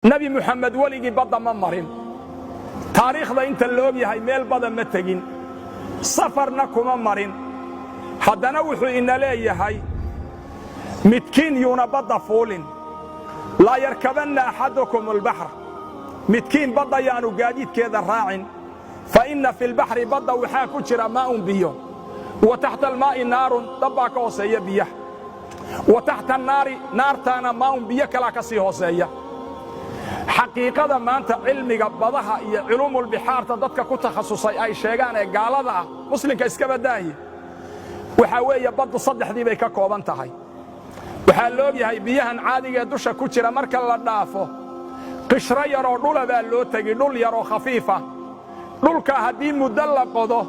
nabi muxamed waligii badda ma marin taariikhda inta loo yahay meel bada ma tegin safarna kuma marin haddana wuxuu ina leeyahay midkiin yuuna badda fuulin laa yarkabanna axadukum albaxr midkiin badda yaanu gaadiidkeeda raacin fa inna fi lbaxri badda waxaa ku jira maa'un biyo wa taxta almaa'i naarun dabbaa ka hooseeya biyaha wa taxta annaari naartaana maa'un biyo kalaa ka sii hooseeya xaqiiqada maanta cilmiga badaha iyo culuumulbixaarta dadka ku takhasusay ay sheegaan ee gaalada ah muslimka iska badaahi waxaa weeye baddu saddexdii bay ka kooban tahay waxaa la og yahay biyahan caadiga ee dusha ku jira marka la dhaafo qishro yaroo dhula baa loo tegi dhul yaroo khafiifa dhulka haddii muddo la qodo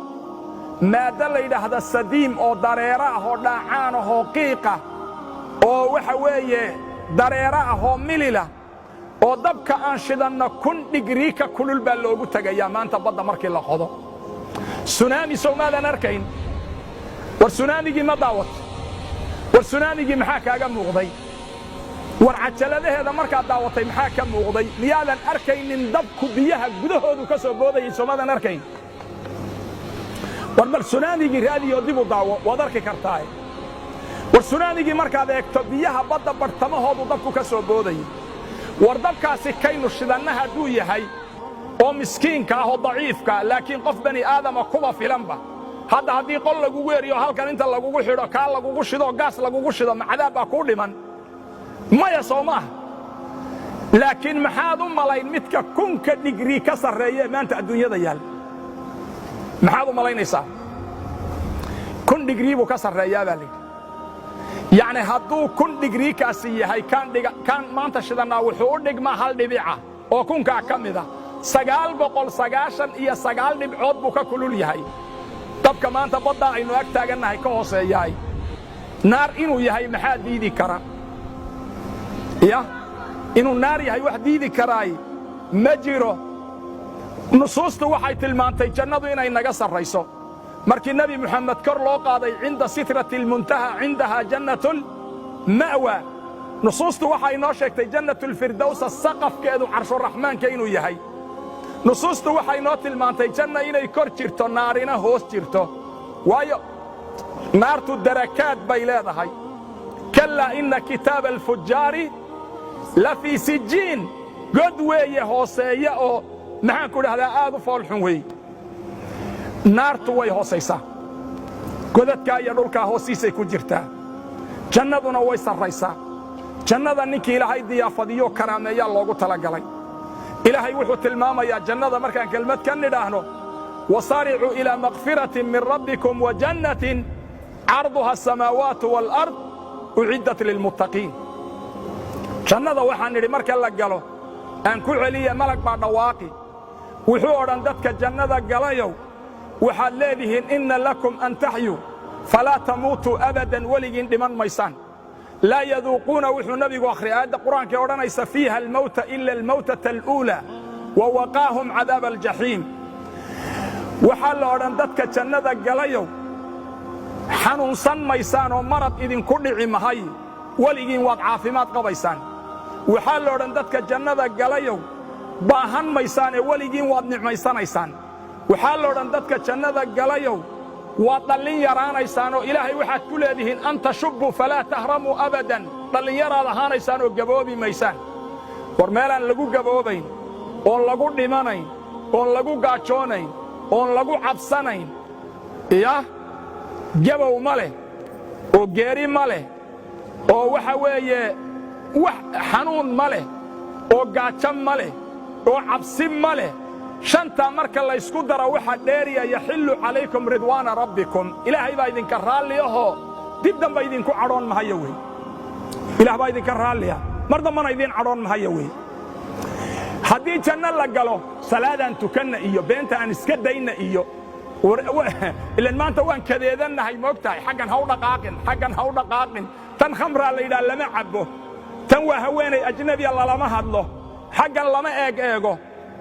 maaddo la yidhaahda sadiim oo dareero ah oo dhaacaan ah oo qiiqa oo waxa weeye dareero ah oo milila oo dabka aan shidanna 1000 digrii ka kulul baa loogu tagayaa maanta badda markii la qodo sunaami soomaadan arkayn war sunaamigii ma daawat war sunaamigii maxaa kaaga muuqday war cajaladaheeda markaad daawatay maxaa ka muuqday miyaadan arkaynin dabku biyaha gudahoodu ka soo boodayay soomaadan arkayn war bal sunaamigii raadiyo dib u daawo waad arki kartaa war sunaamigii markaad eegto biyaha badda bartamahoodu dabku ka soo boodayay war dabkaasi kaynu shidanna hadduu yahay oo miskiinka ah oo daciifka ah laakiin qof bani aadama kuba filanba hadda haddii qol lagugu eriyo halkan inta lagugu xidho kaa lagugu shido gaas lagugu shido macadaab baa kuu dhiman maya soo maaha laakiin maxaad u malayn midka 1000 digrii ka sarreeye maanta adduunyada yaal maxaad u malaynaysaa 1000 digrii buu ka sarreeyaa baa layidhi yacni hadduu 1000 digrii kaasi yahay kan maanta shidanaa wuxuu u dhigmaa 1 dhibica oo 1000kaa ka mida 999 dhibcood buu ka kulul yahay dabka maanta badda aynu ag taagannahay ka hooseeyahay naar inuu yahay maxaa diidi kara ya inuu naar yahay wax diidi karaay ma jiro nusuustu waxay tilmaantay jannadu inay naga sarrayso markii nabi muxamed kor loo qaaday cinda sitrati almuntaha cindaha jannatul ma'wa nusuustu waxay noo sheegtay jannatul firdawsa saqafkeedu carshuraxmaanka inuu yahay nusuustu waxay noo tilmaantay janna inay kor jirto naarina hoos jirto waayo naartu darakaad bay leedahay kallaa inna kitaaba alfujaari la fii sijiin god weeye hooseeya oo maxaan ku dhahdaa aad u foolxun weeye naartu way hoosaysaa godadkaa iyo dhulkaa hoostiisay ku jirtaa jannaduna way sarraysaa jannada ninkii ilaahay diyaafadiyo karaameeyaa loogu talagalay ilaahay wuxuu tilmaamayaa jannada markaan kelmad ka nidhaahno wasaaricuu ilaa makfiratin min rabbikum wa jannatin carduha asamaawaatu waalard uciddat lilmuttaqiin jannada waxaan nidhi marka la galo aan ku celiya malag baa dhawaaqi wuxuu odhan dadka jannada galayow waxaad leedihiin inna lakum an taxyuu falaa tamuutuu abadan weligiin dhiman maysaan laa yaduuquuna wuxuu nabigu akhriyay aayadda qur'aankae odhanaysa fiiha almawta ila almawtata aluulaa wa waqaahum cadaaba aljaxiim waxaa la odhan dadka jannada galayow xanuunsan maysaan oo marad idinku dhici mahay weligiin waad caafimaad qabaysaan waxaa la odhan dadka jannada galayow baahan maysaanee weligiin waad nicmaysanaysaan waxaa la odhan dadka jannada galayow waad dhallin yaraanaysaan oo ilaahay waxaad ku leedihiin an tashubbu falaa tahramuu abadan dhallinyaraad ahaanaysaan oo gaboobi maysaan war meelaan lagu gaboobayn oon lagu dhimanayn oon lagu gaajoonayn oon lagu cabsanayn yah gabow ma leh oo geeri ma leh oo waxa weeye wax xanuun ma leh oo gaajo ma leh oo cabsi ma leh shantaa marka laysku daro waxaa dheeriya yaxillu calaykum ridwaana rabbikum ilaahay baa idinka raalli ahoo dib damba idinku cadhoon mahayo wey ilaah baa idinka raalliya mar dambana idiin cadhoon mahayo wey haddii janno la galo salaadaan tukanna iyo beenta aan iska dayna iyo ilan maanta waan kadeedannahay moogtahay xaggan ha u dhaqaaqin xaggan ha u dhaqaaqin tan khamraa la yidhaha lama cabbo tan waa haweenay ajnabiya lalama hadlo xaggan lama eego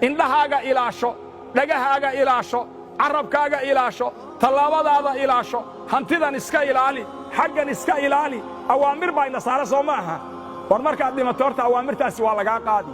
indhahaaga ilaasho dhagahaaga ilaasho carabkaaga ilaasho tallaabadaada ilaasho hantidan iska ilaali xaggan iska ilaali awaamir baa ina saara soo maaha war markaad dhimato horta awaamirtaasi waa lagaa qaadi